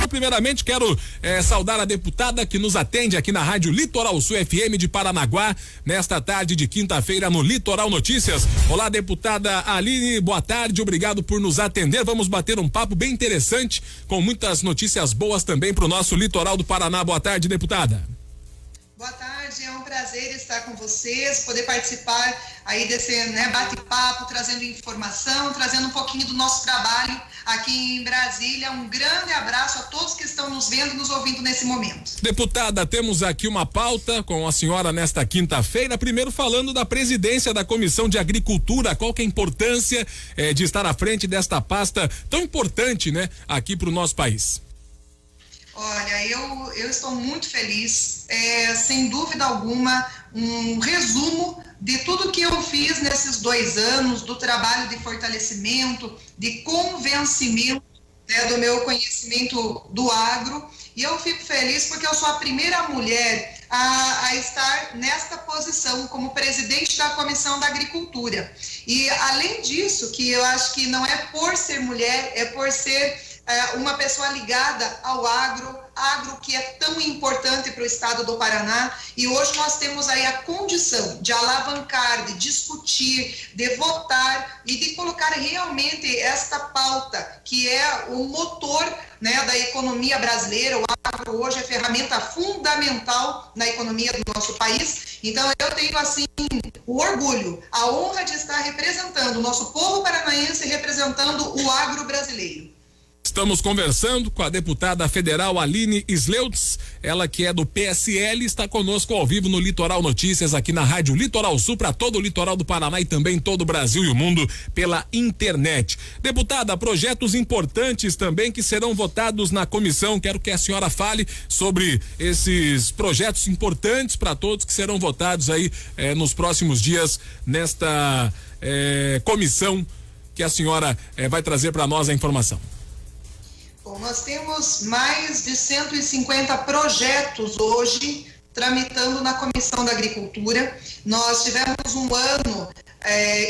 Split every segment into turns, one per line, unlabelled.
primeiramente quero saudar a deputada que nos atende aqui na Rádio Litoral Sul FM de Paranaguá, nesta tarde de quinta-feira no Litoral Notícias. Olá, deputada Aline, boa tarde, obrigado por nos atender. Vamos bater um papo bem interessante, com muitas notícias boas também para o nosso litoral do Paraná. Boa tarde, deputada.
Boa tarde, é um prazer estar com vocês, poder participar aí desse bate-papo, trazendo informação, trazendo um pouquinho do nosso trabalho aqui em Brasília. Um grande abraço a todos que estão nos vendo e nos ouvindo nesse momento.
Deputada, temos aqui uma pauta com a senhora nesta quinta-feira, primeiro falando da presidência da Comissão de Agricultura. Qual que é a importância de estar à frente desta pasta tão importante, né, aqui para o nosso país?
Olha, eu estou muito feliz, sem dúvida alguma, um resumo de tudo que eu fiz nesses 2 anos, do trabalho de fortalecimento, de convencimento, do meu conhecimento do agro, e eu fico feliz porque eu sou a primeira mulher a estar nesta posição como presidente da Comissão da Agricultura. E além disso, que eu acho que não é por ser mulher, é por ser uma pessoa ligada ao agro que é tão importante para o estado do Paraná, e hoje nós temos aí a condição de alavancar, de discutir, de votar e de colocar realmente esta pauta, que é o motor, da economia brasileira. O agro hoje é ferramenta fundamental na economia do nosso país. Então eu tenho assim o orgulho, a honra de estar representando o nosso povo paranaense e representando o agro brasileiro.
Estamos conversando com a deputada federal Aline Sleutz, ela que é do PSL, está conosco ao vivo no Litoral Notícias, aqui na Rádio Litoral Sul, para todo o litoral do Paraná e também todo o Brasil e o mundo pela internet. Deputada, projetos importantes também que serão votados na comissão. Quero que a senhora fale sobre esses projetos importantes para todos que serão votados aí nos próximos dias nesta comissão que a senhora vai trazer para nós a informação.
Bom, nós temos mais de 150 projetos hoje tramitando na Comissão da Agricultura. Nós tivemos um ano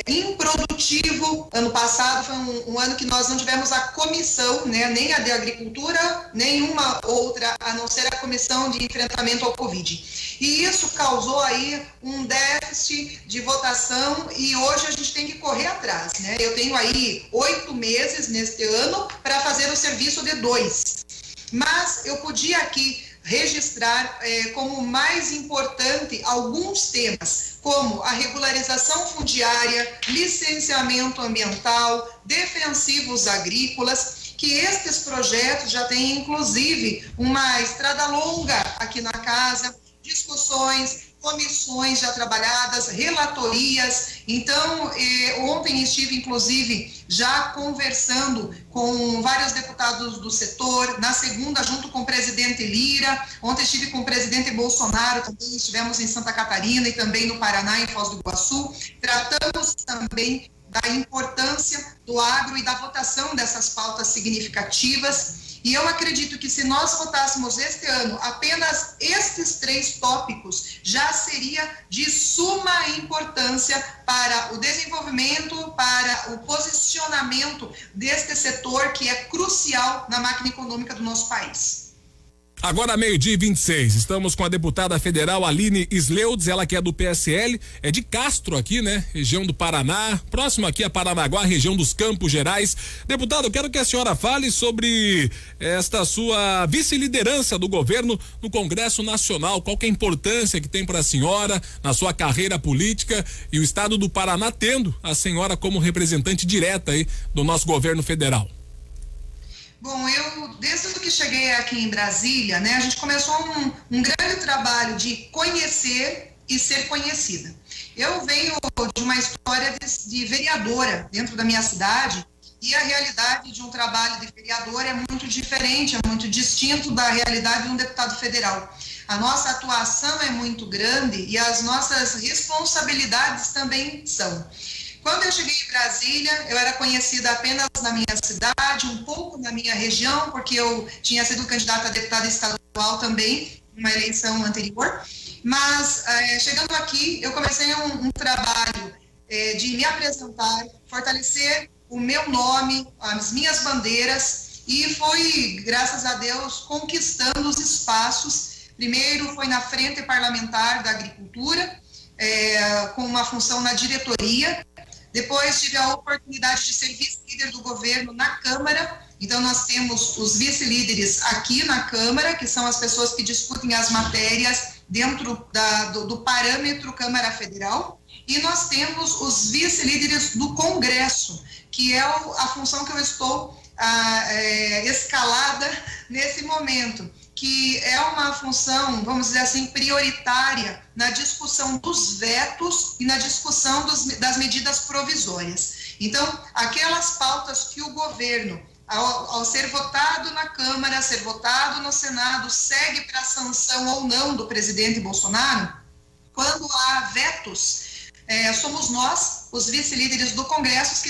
improdutivo. Ano passado foi um ano que nós não tivemos a comissão, nem a de agricultura, nenhuma outra, a não ser a comissão de enfrentamento ao Covid. E isso causou aí um déficit de votação, e hoje a gente tem que correr atrás, Eu tenho aí 8 meses neste ano para fazer o serviço de 2. Mas eu podia aqui registrar como mais importante alguns temas, como a regularização fundiária, licenciamento ambiental, defensivos agrícolas, que estes projetos já têm inclusive uma estrada longa aqui na casa, discussões, comissões já trabalhadas, relatorias. Então, ontem estive, inclusive, já conversando com vários deputados do setor, na segunda, junto com o presidente Lira, ontem estive com o presidente Bolsonaro, também estivemos em Santa Catarina e também no Paraná, em Foz do Iguaçu. Tratamos também da importância do agro e da votação dessas pautas significativas. E eu acredito que se nós votássemos este ano apenas estes 3 tópicos, já seria de suma importância para o desenvolvimento, para o posicionamento deste setor que é crucial na máquina econômica do nosso país.
Agora 12:26, estamos com a deputada federal Aline Sleutz, ela que é do PSL, é de Castro aqui, região do Paraná, próximo aqui a Paranaguá, região dos Campos Gerais. Deputada, eu quero que a senhora fale sobre esta sua vice-liderança do governo no Congresso Nacional. Qual que é a importância que tem para a senhora na sua carreira política e o estado do Paraná tendo a senhora como representante direta aí do nosso governo federal?
Bom, eu, desde que cheguei aqui em Brasília, a gente começou um grande trabalho de conhecer e ser conhecida. Eu venho de uma história de vereadora dentro da minha cidade, e a realidade de um trabalho de vereador é muito diferente, é muito distinto da realidade de um deputado federal. A nossa atuação é muito grande e as nossas responsabilidades também são. Quando eu cheguei em Brasília, eu era conhecida apenas na minha cidade, um pouco na minha região, porque eu tinha sido candidata a deputada estadual também, numa eleição anterior. Mas, chegando aqui, eu comecei um trabalho de me apresentar, fortalecer o meu nome, as minhas bandeiras, e foi, graças a Deus, conquistando os espaços. Primeiro foi na Frente Parlamentar da Agricultura, com uma função na diretoria. Depois tive a oportunidade de ser vice-líder do governo na Câmara. Então nós temos os vice-líderes aqui na Câmara, que são as pessoas que discutem as matérias dentro do parâmetro Câmara Federal, e nós temos os vice-líderes do Congresso, que é a função que eu estou escalada nesse momento, que é uma função, vamos dizer assim, prioritária na discussão dos vetos e na discussão das medidas provisórias. Então, aquelas pautas que o governo, ao ser votado na Câmara, ser votado no Senado, segue para a sanção ou não do presidente Bolsonaro, quando há vetos, somos nós, os vice-líderes do Congresso,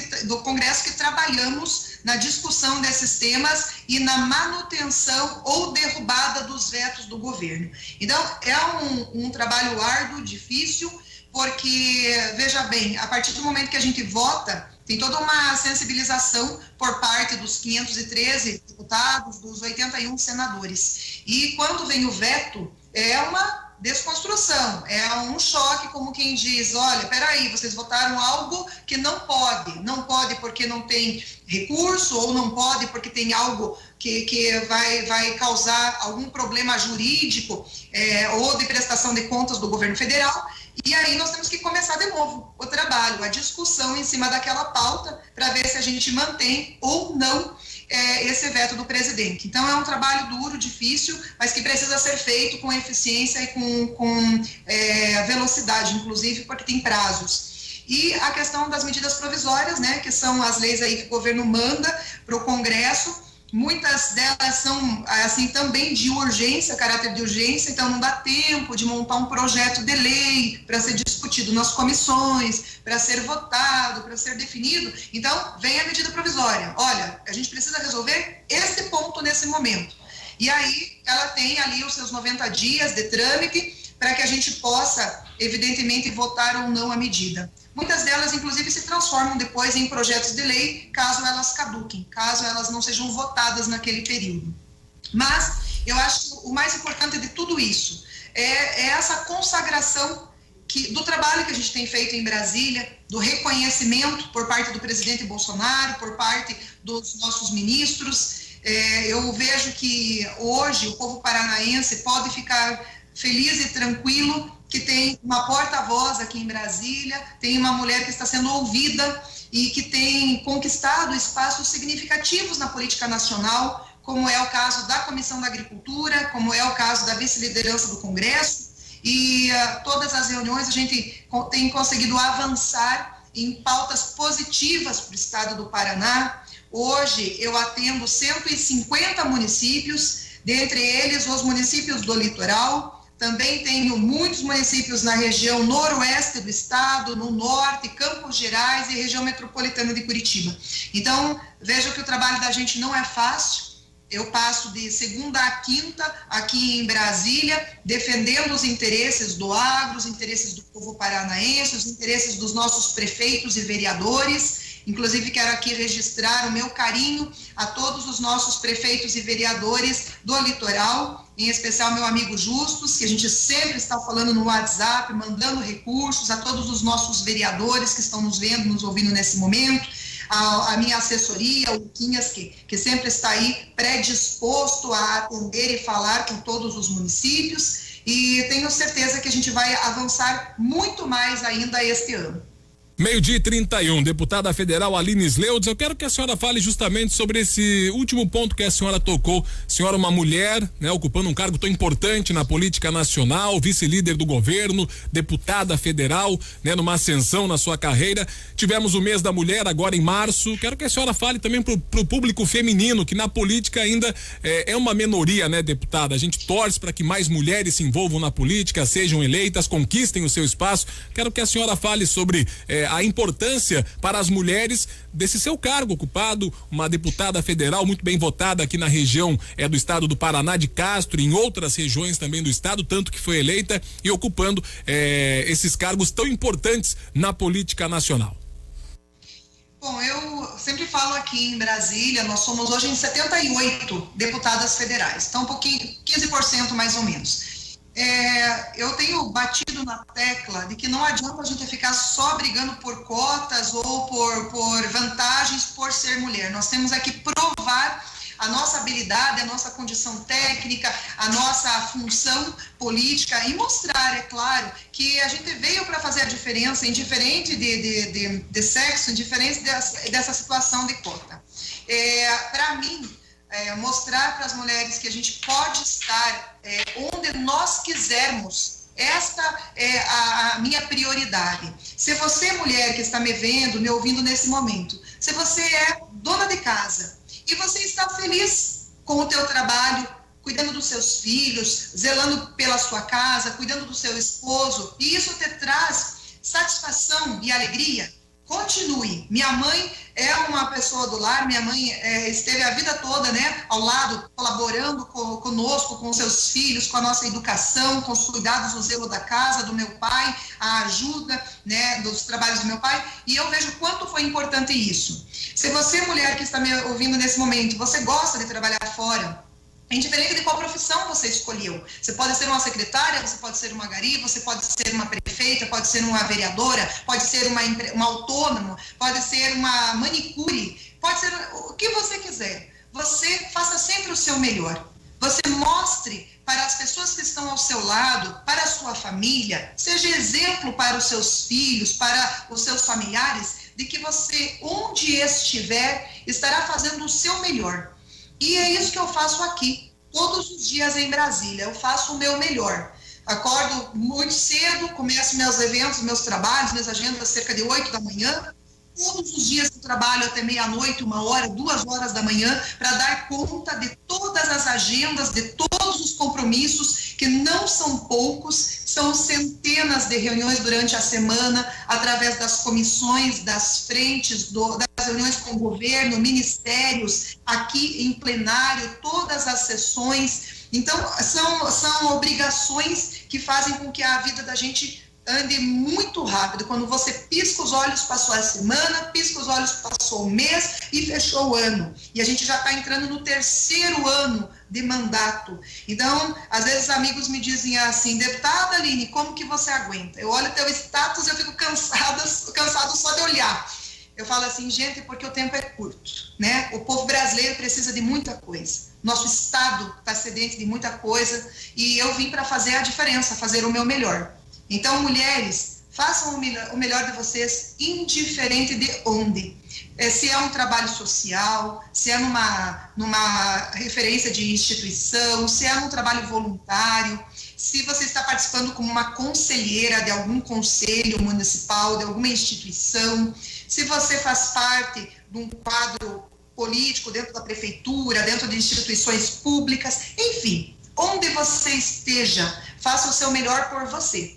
que trabalhamos na discussão desses temas e na manutenção ou derrubada dos vetos do governo. Então, é um trabalho árduo, difícil, porque, veja bem, a partir do momento que a gente vota, tem toda uma sensibilização por parte dos 513 deputados, dos 81 senadores. E quando vem o veto, é uma desconstrução, é um choque, como quem diz, olha, peraí, vocês votaram algo que não pode porque não tem recurso, ou não pode porque tem algo que vai causar algum problema jurídico, ou de prestação de contas do governo federal, e aí nós temos que começar de novo o trabalho, a discussão em cima daquela pauta, para ver se a gente mantém ou não esse veto do presidente. Então é um trabalho duro, difícil, mas que precisa ser feito com eficiência e com velocidade, inclusive porque tem prazos. E a questão das medidas provisórias, né, que são as leis aí que o governo manda para o Congresso. Muitas delas são, assim, também de urgência, caráter de urgência, então não dá tempo de montar um projeto de lei para ser discutido nas comissões, para ser votado, para ser definido. Então, vem a medida provisória. Olha, a gente precisa resolver esse ponto nesse momento. E aí, ela tem ali os seus 90 dias de trâmite para que a gente possa, evidentemente, votar ou não a medida. Muitas delas, inclusive, se transformam depois em projetos de lei, caso elas caduquem, caso elas não sejam votadas naquele período. Mas eu acho que o mais importante de tudo isso é essa consagração do trabalho que a gente tem feito em Brasília, do reconhecimento por parte do presidente Bolsonaro, por parte dos nossos ministros. Eu vejo que hoje o povo paranaense pode ficar feliz e tranquilo, que tem uma porta-voz aqui em Brasília, tem uma mulher que está sendo ouvida e que tem conquistado espaços significativos na política nacional, como é o caso da Comissão da Agricultura, como é o caso da vice-liderança do Congresso, e todas as reuniões a gente tem conseguido avançar em pautas positivas para o estado do Paraná. Hoje eu atendo 150 municípios, dentre eles os municípios do litoral. Também tenho muitos municípios na região noroeste do estado, no norte, Campos Gerais e região metropolitana de Curitiba. Então, veja que o trabalho da gente não é fácil. Eu passo de segunda a quinta aqui em Brasília, defendendo os interesses do agro, os interesses do povo paranaense, os interesses dos nossos prefeitos e vereadores. Inclusive, quero aqui registrar o meu carinho a todos os nossos prefeitos e vereadores do litoral, em especial meu amigo Justus, que a gente sempre está falando no WhatsApp, mandando recursos, a todos os nossos vereadores que estão nos vendo, nos ouvindo nesse momento, a minha assessoria, o Luquinhas, que sempre está aí predisposto a atender e falar com todos os municípios, e tenho certeza que a gente vai avançar muito mais ainda este ano.
12:31, deputada federal Aline Sleudes, eu quero que a senhora fale justamente sobre esse último ponto que a senhora tocou. A senhora é uma mulher, né, ocupando um cargo tão importante na política nacional, vice-líder do governo, deputada federal, né, numa ascensão na sua carreira. Tivemos o mês da mulher agora em março. Quero que a senhora fale também pro público feminino, que na política ainda é uma minoria, né, deputada? A gente torce para que mais mulheres se envolvam na política, sejam eleitas, conquistem o seu espaço. Quero que a senhora fale sobre a importância para as mulheres desse seu cargo ocupado, uma deputada federal muito bem votada aqui na região do estado do Paraná, de Castro, e em outras regiões também do estado, tanto que foi eleita e ocupando esses cargos tão importantes na política nacional.
Bom, eu sempre falo aqui em Brasília, nós somos hoje em 78 deputadas federais, então um pouquinho, 15% mais ou menos. Eu tenho batido na tecla de que não adianta a gente ficar só brigando por cotas ou por vantagens por ser mulher. Nós temos aqui provar a nossa habilidade, a nossa condição técnica, a nossa função política e mostrar, é claro, que a gente veio para fazer a diferença, indiferente de sexo, indiferente dessa situação de cota. Para mim, mostrar para as mulheres que a gente pode estar onde nós quisermos, esta é a minha prioridade. Se você, mulher que está me vendo, me ouvindo nesse momento, se você é dona de casa, e você está feliz com o teu trabalho, cuidando dos seus filhos, zelando pela sua casa, cuidando do seu esposo, e isso te traz satisfação e alegria, continue. Minha mãe é uma pessoa do lar, minha mãe esteve a vida toda, né, ao lado, colaborando conosco, com seus filhos, com a nossa educação, com os cuidados do zelo da casa, do meu pai, a ajuda, né, dos trabalhos do meu pai, e eu vejo quanto foi importante isso. Se você, mulher que está me ouvindo nesse momento, você gosta de trabalhar fora, indiferente de qual profissão você escolheu. Você pode ser uma secretária, você pode ser uma gari, você pode ser uma prefeita, pode ser uma vereadora, pode ser uma autônoma, pode ser uma manicure, pode ser o que você quiser. Você faça sempre o seu melhor. Você mostre para as pessoas que estão ao seu lado, para a sua família, seja exemplo para os seus filhos, para os seus familiares, de que você, onde estiver, estará fazendo o seu melhor. E é isso que eu faço aqui, todos os dias em Brasília, eu faço o meu melhor. Acordo muito cedo, começo meus eventos, meus trabalhos, minhas agendas cerca de 8 da manhã, todos os dias eu trabalho até meia-noite, 1 hora, 2 horas da manhã, para dar conta de todas as agendas, de todos os compromissos, que não são poucos, são centenas de reuniões durante a semana, através das comissões, das frentes, das reuniões com o governo, ministérios, aqui em plenário, todas as sessões. Então, são obrigações que fazem com que a vida da gente ande muito rápido. Quando você pisca os olhos, passou a semana, pisca os olhos, passou o mês e fechou o ano. E a gente já está entrando no 3º ano de mandato. Então, às vezes amigos me dizem assim, deputada Aline, como que você aguenta? Eu olho teu status e eu fico cansado só de olhar. Eu falo assim, gente, porque o tempo é curto, né? O povo brasileiro precisa de muita coisa. Nosso estado está sedente de muita coisa e eu vim para fazer a diferença, fazer o meu melhor. Então, mulheres, façam o melhor de vocês, indiferente de onde. Se é um trabalho social, se é numa referência de instituição, se é um trabalho voluntário, se você está participando como uma conselheira de algum conselho municipal, de alguma instituição, se você faz parte de um quadro político dentro da prefeitura, dentro de instituições públicas, enfim, onde você esteja, faça o seu melhor por você,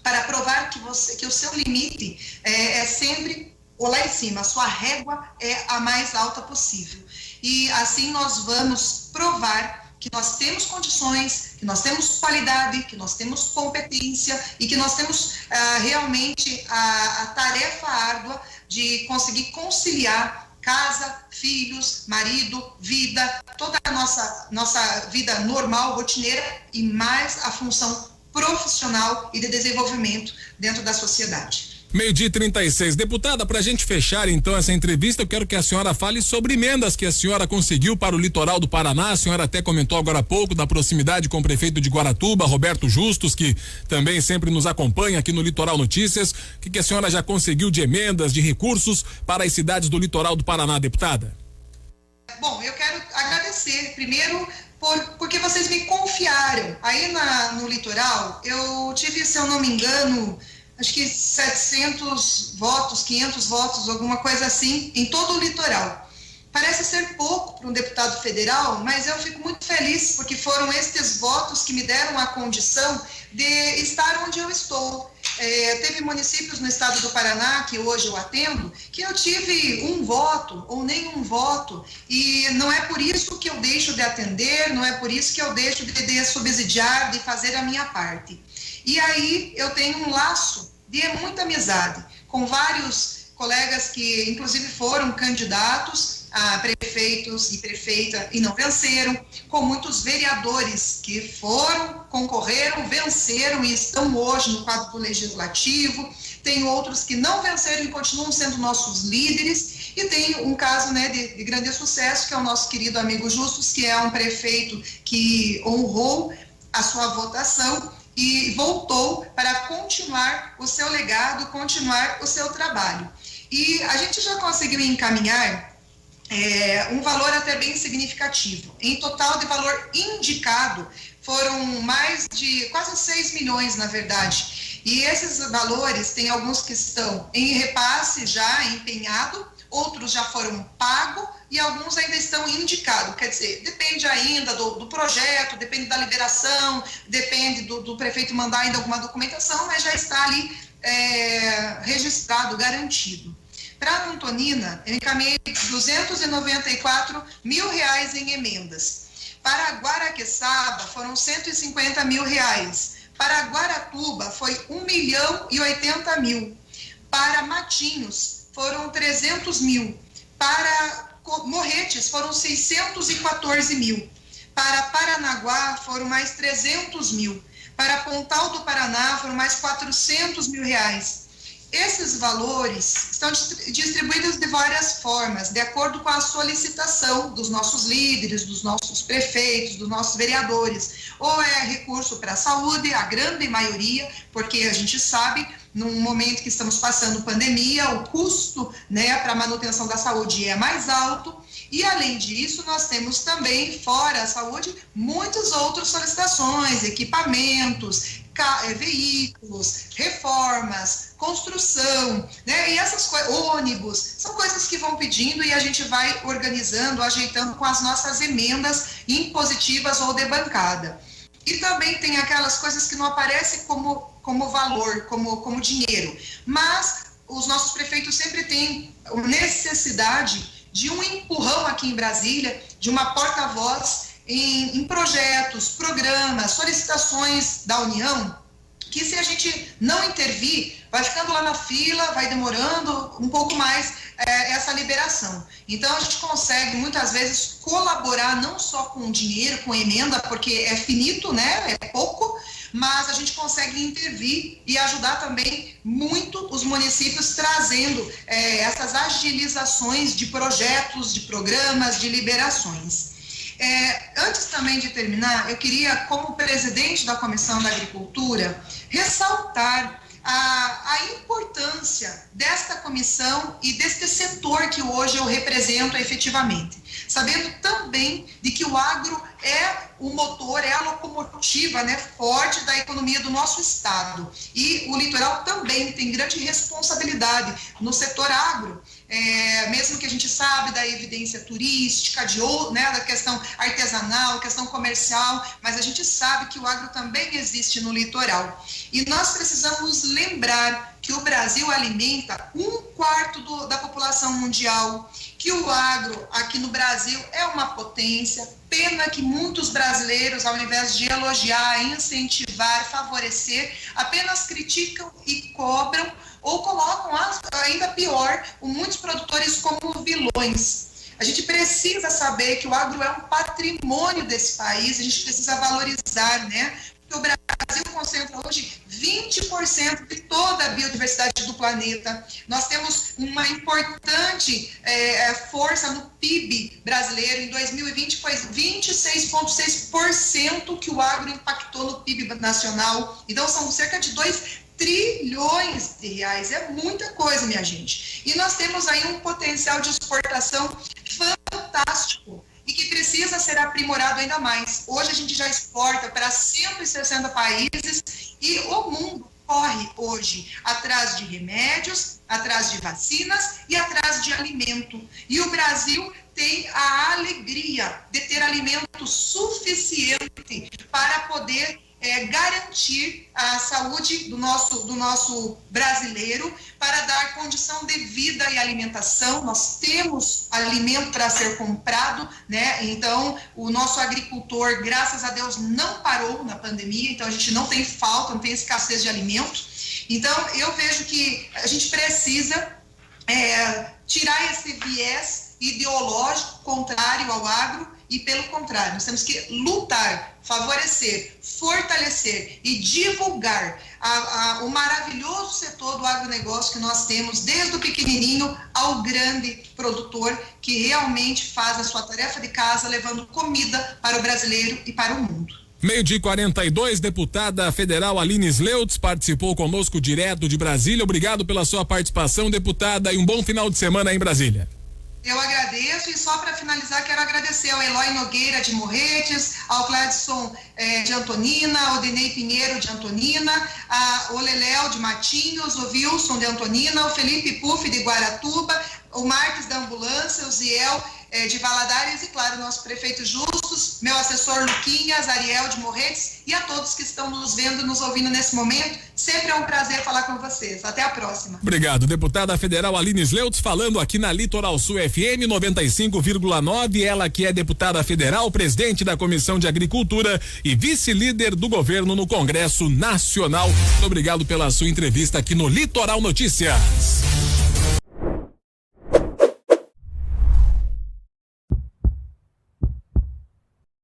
para provar que o seu limite é sempre ou lá em cima, a sua régua é a mais alta possível. E assim nós vamos provar que nós temos condições, que nós temos qualidade, que nós temos competência e que nós temos realmente a tarefa árdua de conseguir conciliar casa, filhos, marido, vida, toda a nossa vida normal, rotineira e mais a função profissional e de desenvolvimento dentro da sociedade.
12:36. Deputada, para a gente fechar então essa entrevista, eu quero que a senhora fale sobre emendas que a senhora conseguiu para o litoral do Paraná. A senhora até comentou agora há pouco da proximidade com o prefeito de Guaratuba, Roberto Justus, que também sempre nos acompanha aqui no Litoral Notícias. O que a senhora já conseguiu de emendas, de recursos para as cidades do litoral do Paraná, deputada?
Bom, eu quero agradecer primeiro porque vocês me confiaram. Aí no litoral, eu tive, se eu não me engano, acho que 700 votos, 500 votos, alguma coisa assim, em todo o litoral. Parece ser pouco para um deputado federal, mas eu fico muito feliz, porque foram estes votos que me deram a condição de estar onde eu estou. Teve municípios no estado do Paraná, que hoje eu atendo, que eu tive um voto ou nenhum voto, e não é por isso que eu deixo de atender, não é por isso que eu deixo de subsidiar, de fazer a minha parte. E aí eu tenho um laço de muita amizade com vários colegas que inclusive foram candidatos a prefeitos e prefeita e não venceram, com muitos vereadores que concorreram, venceram e estão hoje no quadro do Legislativo, tem outros que não venceram e continuam sendo nossos líderes, e tem um caso, né, de grande sucesso, que é o nosso querido amigo Justus, que é um prefeito que honrou a sua votação e voltou para continuar o seu legado, continuar o seu trabalho. E a gente já conseguiu encaminhar um valor até bem significativo. Em total de valor indicado, foram mais de quase 6 milhões, na verdade. E esses valores, tem alguns que estão em repasse já empenhado, outros já foram pagos e alguns ainda estão indicados. Quer dizer, depende ainda do projeto, depende da liberação, depende do prefeito mandar ainda alguma documentação, mas já está ali registrado, garantido. Para Antonina, eu encaminhei R$294 mil em emendas. Para Guaraqueçaba, foram R$150 mil. Para Guaratuba, foi R$1.080.000. Para Matinhos, foram 300 mil. Para Morretes, foram 614 mil. Para Paranaguá, foram mais 300 mil. Para Pontal do Paraná, foram mais 400 mil reais. Esses valores estão distribuídos de várias formas, de acordo com a solicitação dos nossos líderes, dos nossos prefeitos, dos nossos vereadores. Ou é recurso para a saúde, a grande maioria, porque a gente sabe, num momento que estamos passando pandemia, o custo, né, para a manutenção da saúde é mais alto. E, além disso, nós temos também, fora a saúde, muitas outras solicitações, equipamentos, veículos, reformas, construção, né? E essas coisas, ônibus, são coisas que vão pedindo e a gente vai organizando, ajeitando com as nossas emendas impositivas ou de bancada. E também tem aquelas coisas que não aparecem como valor, como dinheiro, mas os nossos prefeitos sempre têm necessidade de um empurrão aqui em Brasília, de uma porta-voz em projetos, programas, solicitações da União, que se a gente não intervir, vai ficando lá na fila, vai demorando um pouco mais essa liberação. Então, a gente consegue, muitas vezes, colaborar não só com dinheiro, com emenda, porque é finito, né? É pouco, mas a gente consegue intervir e ajudar também muito os municípios trazendo essas agilizações de projetos, de programas, de liberações. Antes também de terminar, eu queria, como presidente da Comissão da Agricultura, ressaltar a importância desta comissão e deste setor que hoje eu represento efetivamente, sabendo também de que o agro é o motor, é a locomotiva, né, forte da economia do nosso estado, e o litoral também tem grande responsabilidade no setor agro, mesmo que a gente sabe da evidência turística, né, da questão artesanal, questão comercial, mas a gente sabe que o agro também existe no litoral. E nós precisamos lembrar que o Brasil alimenta 1/4 da população mundial, que o agro aqui no Brasil é uma potência. Pena que muitos brasileiros, ao invés de elogiar, incentivar, favorecer, apenas criticam e cobram, ou colocam, ainda pior, muitos produtores como vilões. A gente precisa saber que o agro é um patrimônio desse país, a gente precisa valorizar, né? Porque o Brasil concentra hoje 20% de toda a biodiversidade do planeta. Nós temos uma importante força no PIB brasileiro. Em 2020 foi 26,6% que o agro impactou no PIB nacional. Então são cerca de 2 trilhões de reais. É muita coisa, minha gente. E nós temos aí um potencial de exportação fantástico e que precisa ser aprimorado ainda mais. Hoje a gente já exporta para 160 países e o mundo corre hoje atrás de remédios, atrás de vacinas e atrás de alimento. E o Brasil tem a alegria de ter alimento suficiente para poder garantir a saúde do nosso brasileiro, para dar condição de vida e alimentação. Nós temos alimento para ser comprado, né? Então, o nosso agricultor, graças a Deus, não parou na pandemia, então a gente não tem falta, não tem escassez de alimento. Então, eu vejo que a gente precisa tirar esse viés ideológico contrário ao agro e, pelo contrário, nós temos que lutar, favorecer, fortalecer e divulgar o maravilhoso setor do agronegócio que nós temos, desde o pequenininho ao grande produtor, que realmente faz a sua tarefa de casa, levando comida para o brasileiro e para o mundo.
12:42, deputada federal Aline Sleutz participou conosco direto de Brasília. Obrigado pela sua participação, deputada, e um bom final de semana aí em Brasília.
Eu agradeço, e só para finalizar quero agradecer ao Eloy Nogueira de Morretes, ao Cladson de Antonina, ao Denei Pinheiro de Antonina, ao Leléo de Matinhos, o Wilson de Antonina, o Felipe Puff de Guaratuba, o Marques da Ambulância, o Ziel de Valadares e, claro, nosso prefeito Justus, meu assessor Luquinhas, Ariel de Morretes, e a todos que estão nos vendo e nos ouvindo nesse momento. Sempre é um prazer falar com vocês. Até a próxima.
Obrigado. Deputada federal Aline Sleutz falando aqui na Litoral Sul FM 95,9. Ela que é deputada federal, presidente da Comissão de Agricultura e vice-líder do governo no Congresso Nacional. Muito obrigado pela sua entrevista aqui no Litoral Notícias.